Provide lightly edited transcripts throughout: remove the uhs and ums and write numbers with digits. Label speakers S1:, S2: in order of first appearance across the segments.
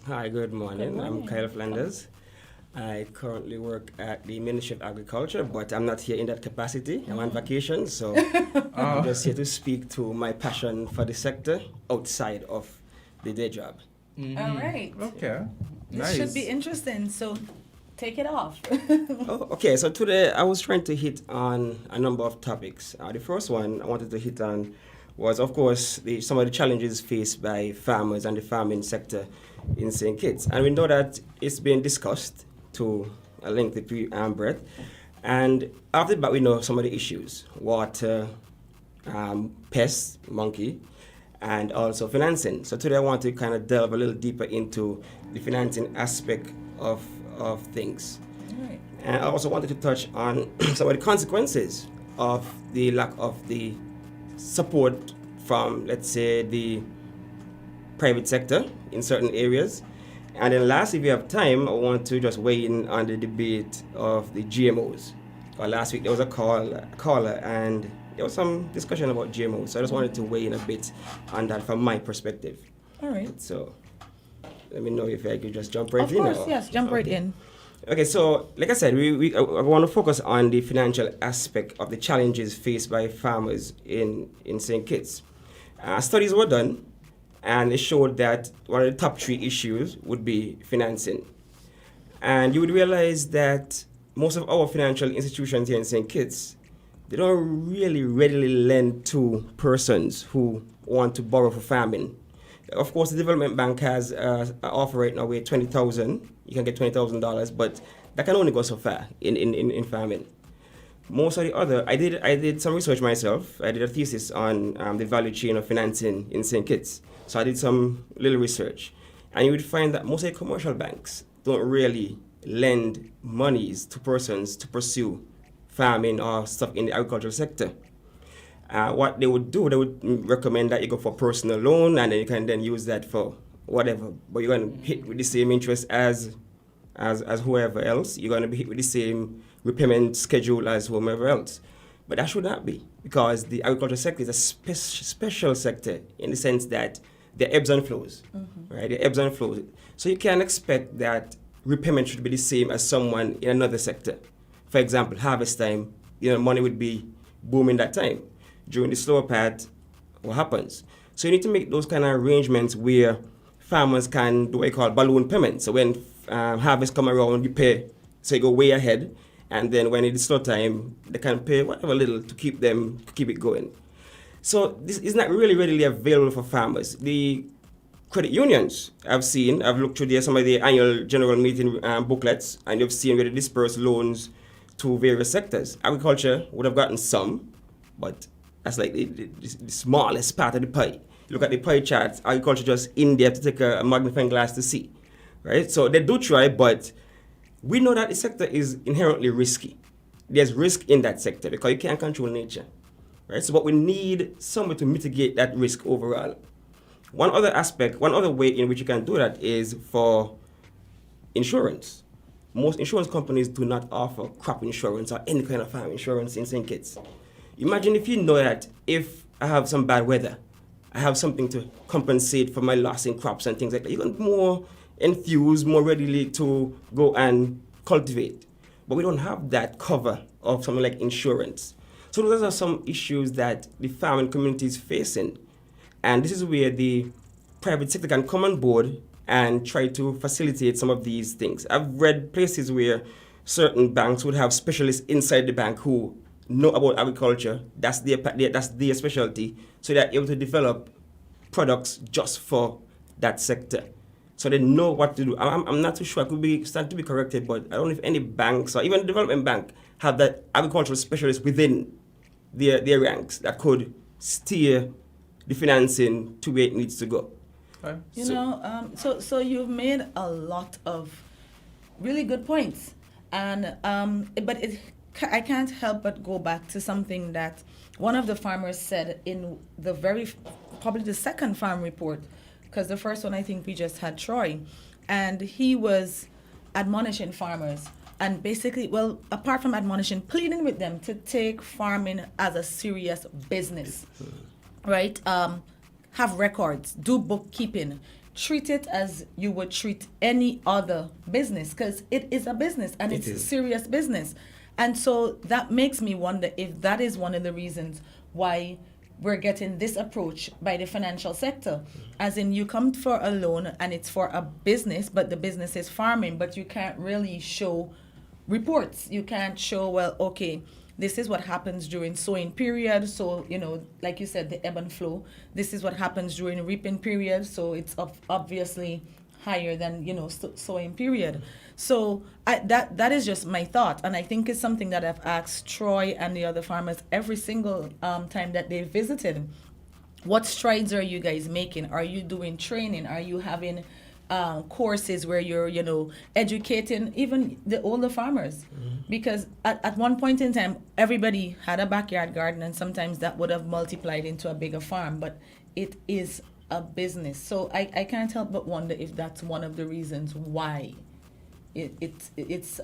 S1: Hi, good morning. I'm
S2: morning.
S1: Kyle Flanders. I currently work at the Ministry of Agriculture, but I'm not here in that capacity. I'm on vacation, so I'm
S3: Oh,
S1: just here to speak to my passion for the sector outside of the day job.
S2: All right.
S3: okay.
S2: This should be
S3: Nice.
S2: interesting. So take it off.
S1: Oh, okay, so today I was trying to hit on a number of topics. The first one I wanted to hit on was, of course, some of the challenges faced by farmers and the farming sector in St. Kitts. And we know that it's been discussed to a lengthy breadth. And after that, we know some of the issues: water, pests, monkey, and also financing. So today I want to kind of delve a little deeper into the financing aspect of things.
S2: All right.
S1: And I also wanted to touch on some of the consequences of the lack of the support from, let's say, the private sector in certain areas. And then lastly, if we have time, I want to just weigh in on the debate of the GMOs. Last week there was a caller and there was some discussion about GMOs. So I just wanted to weigh in a bit on that from my perspective.
S2: All right.
S1: So let me know if I could just jump right
S2: Of
S1: in.
S2: course,
S1: or-
S2: yes. Jump right in.
S1: Okay, so like I said, I want to focus on the financial aspect of the challenges faced by farmers in St. Kitts. Studies were done, and it showed that one of the top three issues would be financing. And you would realize that most of our financial institutions here in St. Kitts, they don't really readily lend to persons who want to borrow for farming. Of course, the Development Bank has an offer right now with 20,000. You can get $20,000, but that can only go so far in farming. Most of the other, I did some research myself. I did a thesis on the value chain of financing in St. Kitts. So I did some little research, and you would find that most of the commercial banks don't really lend monies to persons to pursue farming or stuff in the agricultural sector. What they would do, they would recommend that you go for personal loan, and then you can then use that for whatever. But you're going to hit with the same interest as whoever else. You're going to be hit with the same repayment schedule as whomever else. But that should not be, because the agricultural sector is a special sector in the sense that there are ebbs and flows, right? There are ebbs and flows. So you can't expect that repayment should be the same as someone in another sector. For example, harvest time, money would be booming that time. During the slower part, what happens? So you need to make those kind of arrangements where farmers can do what you call balloon payments. So when harvest come around, you pay, so you go way ahead, and then when it is slow time, they can pay whatever little to keep it going. So this is not really readily available for farmers. The credit unions, I've looked through some of the annual general meeting booklets, and you've seen where they disperse loans to various sectors. Agriculture would have gotten some, but that's like the smallest part of the pie. You look at the pie charts, agriculture just in there to take a magnifying glass to see, right? So they do try, but we know that the sector is inherently risky. There's risk in that sector because you can't control nature, right? So, but we need somebody to mitigate that risk overall. One other way in which you can do that is for insurance. Most insurance companies do not offer crop insurance or any kind of farm insurance in St. Kitts. Imagine if you know that if I have some bad weather, I have something to compensate for my loss in crops and things like that. You're going to be more enthused, more readily to go and cultivate. But we don't have that cover of something like insurance. So those are some issues that the farming community is facing. And this is where the private sector can come on board and try to facilitate some of these things. I've read places where certain banks would have specialists inside the bank who know about agriculture. That's their specialty. So they're able to develop products just for that sector. So they know what to do. I'm not too sure. I could stand to be corrected, but I don't know if any banks or even the development bank have that agricultural specialist within their ranks that could steer the financing to where it needs to go.
S3: Okay.
S2: So you've made a lot of really good points, and I can't help but go back to something that one of the farmers said in probably the second farm report, because the first one I think we just had Troy, and he was admonishing farmers and basically, well, apart from admonishing, pleading with them to take farming as a serious business, right? Have records, do bookkeeping, treat it as you would treat any other business, because it is a business and it's serious business. And so that makes me wonder if that is one of the reasons why we're getting this approach by the financial sector. As in, you come for a loan and it's for a business, but the business is farming, but you can't really show reports. You can't show, well, okay, this is what happens during sowing period. So, like you said, the ebb and flow. This is what happens during reaping period. So it's obviously higher than, sowing period. So that is just my thought. And I think it's something that I've asked Troy and the other farmers every single time that they've visited. What strides are you guys making? Are you doing training? Are you having courses where you're, educating even the older farmers? Because at one point in time, everybody had a backyard garden, and sometimes that would have multiplied into a bigger farm, but it is a business. So I can't help but wonder if that's one of the reasons why it's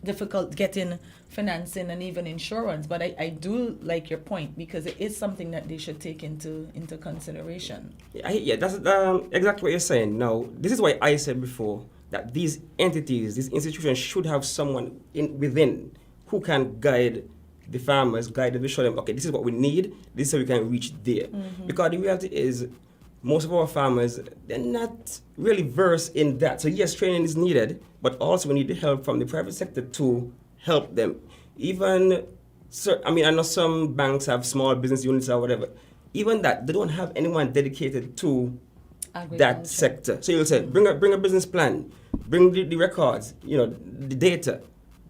S2: difficult getting financing and even insurance. But I do like your point, because it is something that they should take into consideration.
S1: Yeah, that's exactly what you're saying. Now, this is why I said before that these entities, these institutions should have someone within who can guide the farmers, guide them to show them, okay, this is what we need, this is how we can reach there. Because the reality is, most of our farmers, they're not really versed in that. So yes, training is needed, but also we need the help from the private sector to help them. Even, I know some banks have small business units or whatever. Even that, they don't have anyone dedicated to that sector. So you'll say, bring a business plan, bring the records, the data.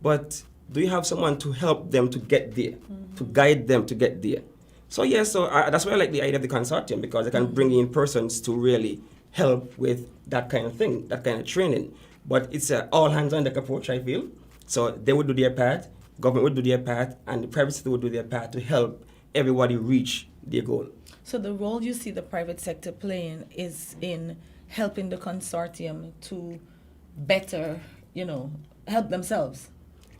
S1: But do you have someone to help them to get there, to guide them to get there? So that's why I like the idea of the consortium, because they can bring in persons to really help with that kind of thing, that kind of training. But it's an all hands on deck approach, I feel. So they would do their part, government would do their part, and the private sector would do their part to help everybody reach their goal.
S2: So the role you see the private sector playing is in helping the consortium to better, help themselves.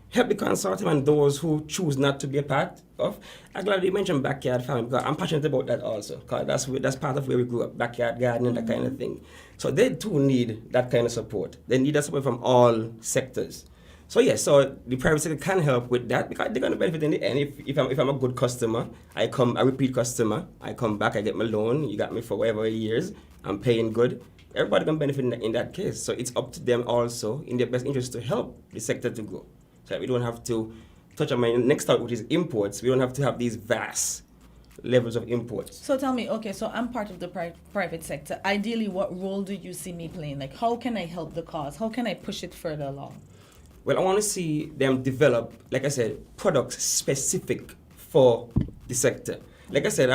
S1: Help the consortium and those who choose not to be a part of. I'm glad you mentioned backyard farming, because I'm passionate about that also, because that's part of where we grew up, backyard gardening, that kind of thing. So they too need that kind of support. They need that support from all sectors. So so the private sector can help with that, because they're going to benefit in the end. If I'm a good customer, a repeat customer, I come back, I get my loan, you got me for whatever years, I'm paying good. Everybody can benefit in that case. So it's up to them also, in their best interest, to help the sector to grow. So we don't have to touch on my next thought, which is imports. We don't have to have these vast levels of imports.
S2: So tell me, okay, so I'm part of the private sector. Ideally, what role do you see me playing? Like, how can I help the cause? How can I push it further along?
S1: Well, I want to see them develop, like I said, products specific for the sector. Like I said,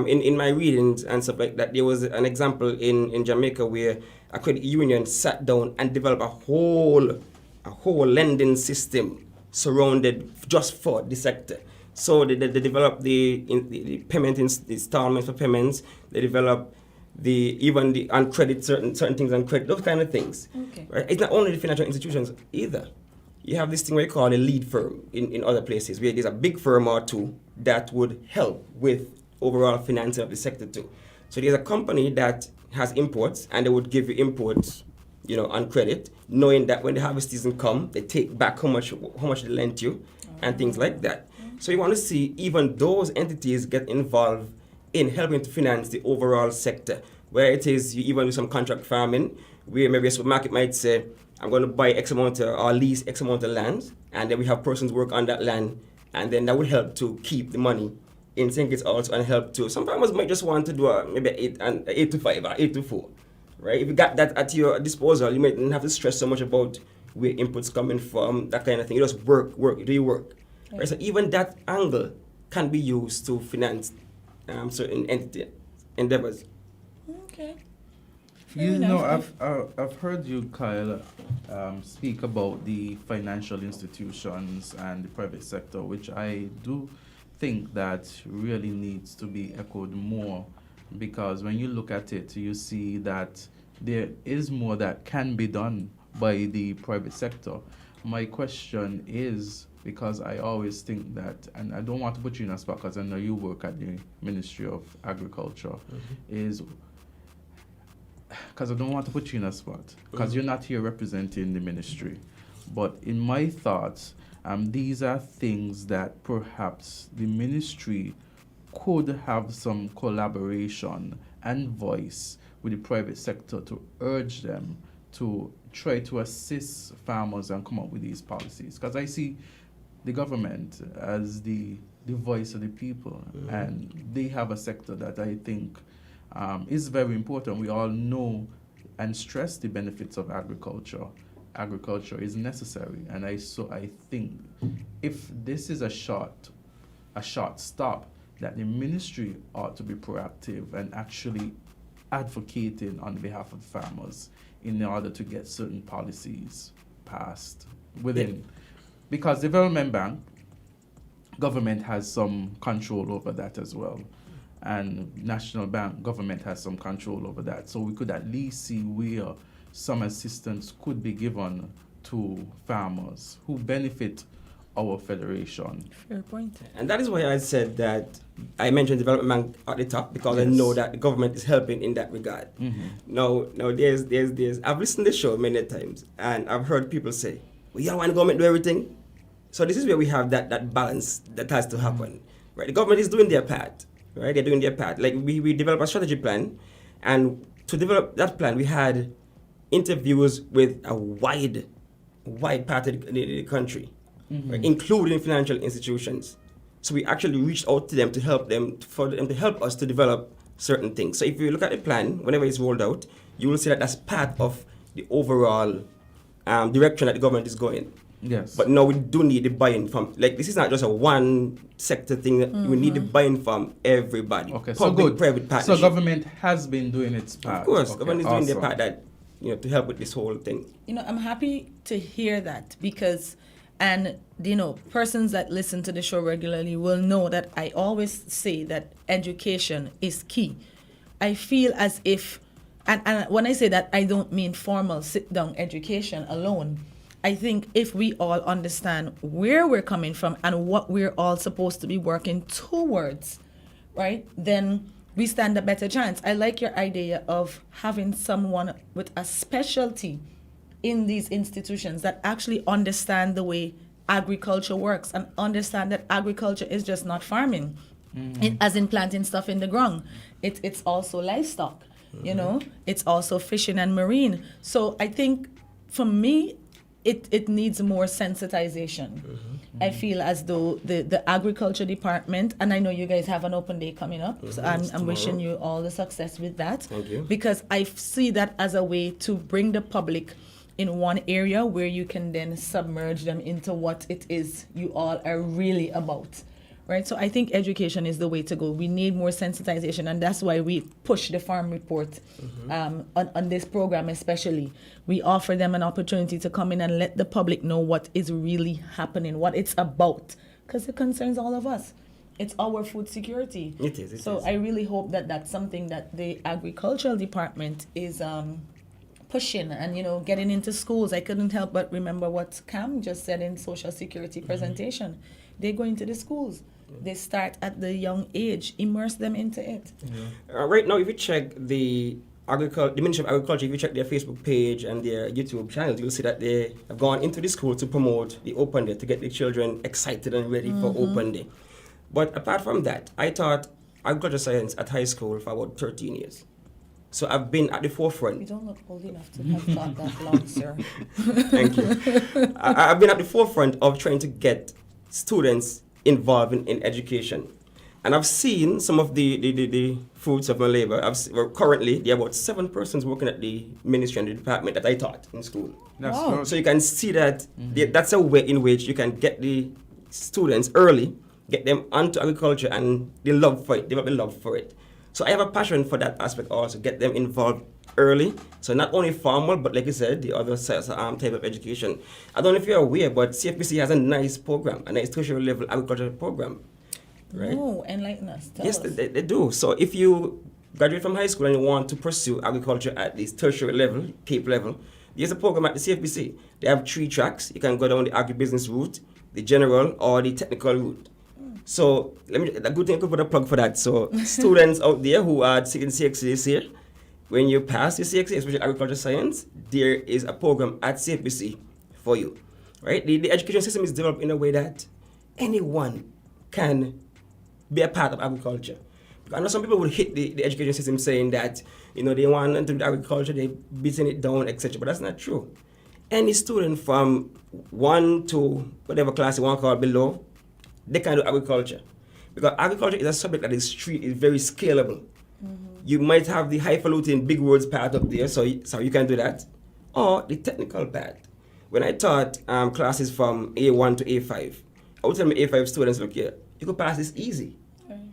S1: in my readings and stuff like that, there was an example in Jamaica where a credit union sat down and developed a whole lending system surrounded just for the sector. So they developed the payment installments for payments. They developed even the on credit, certain things on credit, those kind of things.
S2: Okay.
S1: Right? It's not only the financial institutions either. You have this thing where you call a lead firm in other places, where there's a big firm or two that would help with overall financing of the sector too. So there's a company that has imports, and they would give you imports, on credit, knowing that when the harvest season come, they take back how much they lent you, and things like that. So you want to see even those entities get involved in helping to finance the overall sector, where it is you even do some contract farming, where maybe a supermarket might say, I'm going to buy X amount or lease X amount of land, and then we have persons work on that land, and then that would help to keep the money in sync. It's also and help to. Some farmers might just want to do maybe 8 to 5 or 8 to 4, right? If you got that at your disposal, you might not have to stress so much about where inputs coming from, that kind of thing. You just work, do your work. Right? So even that angle can be used to finance certain entity endeavors.
S2: Okay.
S3: I've heard you, Kyle, speak about the financial institutions and the private sector, which I do think that really needs to be echoed more, because when you look at it, you see that there is more that can be done by the private sector. My question is, because I always think that, and I don't want to put you in a spot because I know you work at the Ministry of Agriculture, is because I don't want to put you in a spot, because you're not here representing the ministry. But in my thoughts, these are things that perhaps the ministry could have some collaboration and voice with the private sector to urge them to try to assist farmers and come up with these policies. Because I see the government as the voice of the people, and they have a sector that I think is very important. We all know and stress the benefits of agriculture. Agriculture is necessary, and I think if this is a short stop, that the ministry ought to be proactive and actually advocating on behalf of farmers in order to get certain policies passed within. Because Development Bank, government has some control over that as well. And National Bank, government has some control over that. So we could at least see where some assistance could be given to farmers who benefit our federation.
S2: Fair point.
S1: And that is why I said that I mentioned Development Bank at the top, because I know that the government is helping in that regard. Now there's I've listened to the show many times, and I've heard people say, well, you don't want the government to do everything. So this is where we have that balance that has to happen. Right? The government is doing their part. Right? They're doing their part. Like we developed a strategy plan, and to develop that plan, we had interviews with a wide part of the country, right? Including financial institutions. So we actually reached out to them for them to help us to develop certain things. So if you look at the plan, whenever it's rolled out, you will see that that's part of the overall direction that the government is going.
S3: Yes.
S1: But now we do need the buy-in from, like, this is not just a one sector thing. That we need the buy-in from everybody.
S3: Okay,
S1: public,
S3: so good.
S1: Private partnership.
S3: So government has been doing its part.
S1: Of course,
S3: okay,
S1: government is doing their part that, to help with this whole thing.
S2: I'm happy to hear that because, persons that listen to the show regularly will know that I always say that education is key. I feel as if, and when I say that, I don't mean formal sit-down education alone. I think if we all understand where we're coming from and what we're all supposed to be working towards, right, then we stand a better chance. I like your idea of having someone with a specialty in these institutions that actually understand the way agriculture works and understand that agriculture is just not farming, as in planting stuff in the ground. It's also livestock, it's also fishing and marine. So I think for me, it needs more sensitization. I feel as though the agriculture department, and I know you guys have an open day coming up, so I'm wishing you all the success with that.
S1: Thank you.
S2: Because I see that as a way to bring the public in one area where you can then submerge them into what it is you all are really about. Right? So I think education is the way to go. We need more sensitization, and that's why we push the farm report on this program especially. We offer them an opportunity to come in and let the public know what is really happening, what it's about, because it concerns all of us. It's our food security.
S1: It is.
S2: So I really hope that that's something that the agricultural department is pushing and, getting into schools. I couldn't help but remember what Cam just said in social security presentation. They go into the schools. They start at the young age, immerse them into it.
S1: Right now, if you check the Ministry of Agriculture, if you check their Facebook page and their YouTube channels, you'll see that they have gone into the school to promote the Open Day, to get the children excited and ready for Open Day. But apart from that, I taught agriculture science at high school for about 13 years. So I've been at the forefront.
S2: You don't look old enough to have taught that long, sir.
S1: Thank you. I've been at the forefront of trying to get students involved in education. And I've seen some of the fruits of my labor. Currently, there are about 7 persons working at the ministry and the department that I taught in school.
S3: That's
S2: Wow.
S3: good.
S1: So you can see that that's a way in which you can get the students early, get them onto agriculture, and they develop a love for it. So I have a passion for that aspect also, get them involved early. So not only formal, but like you said, the other type of education. I don't know if you're aware, but CFPC has a nice program, a nice tertiary level agriculture program. Right?
S2: No, enlighten us. Tell
S1: Yes,
S2: us.
S1: they do. So if you graduate from high school and you want to pursue agriculture at this tertiary level, CAPE level, there's a program at the CFPC. They have 3 tracks. You can go down the agribusiness route, the general, or the technical route. So a good thing I could put a plug for that. So students out there who are seeking CXC this year, when you pass your CXA, especially agriculture science, there is a program at CFBC for you, right? The education system is developed in a way that anyone can be a part of agriculture. I know some people would hit the education system saying that, they want to do agriculture, they're beating it down, etc. But that's not true. Any student from 1 to whatever class you want to call below, they can do agriculture. Because agriculture is a subject that is very scalable. You might have the highfalutin big words part up there, so you can do that. Or the technical part. When I taught classes from A1 to A5, I would tell my A5 students, look here, you could pass this easy.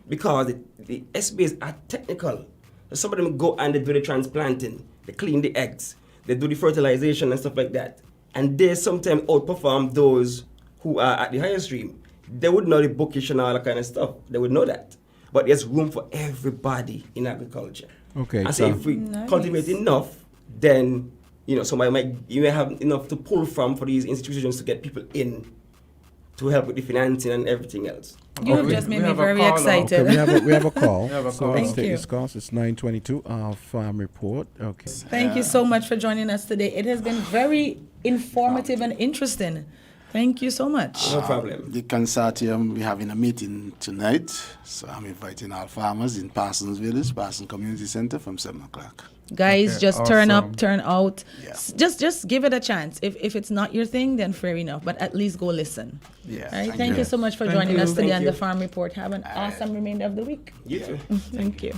S1: Because the SBAs are technical. So some of them go and they do the transplanting, they clean the eggs, they do the fertilization and stuff like that. And they sometimes outperform those who are at the higher stream. They would know the bookish and all that kind of stuff. They would know that. But there's room for everybody in agriculture.
S4: Okay.
S1: And so if we cultivate enough, then you may have enough to pull from for these institutions to get people in to help with the financing and everything else.
S2: You have just made me very excited.
S4: Okay, we have a call.
S3: So
S4: let's
S2: Thank
S4: take
S2: you.
S4: this call. It's 9:22. Farm report. Okay.
S2: Thank you so much for joining us today. It has been very informative and interesting. Thank you so much.
S1: No problem.
S5: The consortium, we're having a meeting tonight, so I'm inviting all farmers in Parsons Village, Parsons Community Center from 7 o'clock.
S2: Guys,
S3: Okay,
S2: just turn
S3: awesome.
S2: up, turn out.
S5: Yeah.
S2: Just give it a chance. If it's not your thing, then fair enough. But at least go listen.
S5: Yeah.
S2: All right. Thank you so much for
S3: Thank
S2: joining
S3: you.
S2: us today
S1: Thank
S2: on
S1: you.
S2: the Farm Report. Have an awesome remainder of the week.
S1: You too.
S2: Thank you.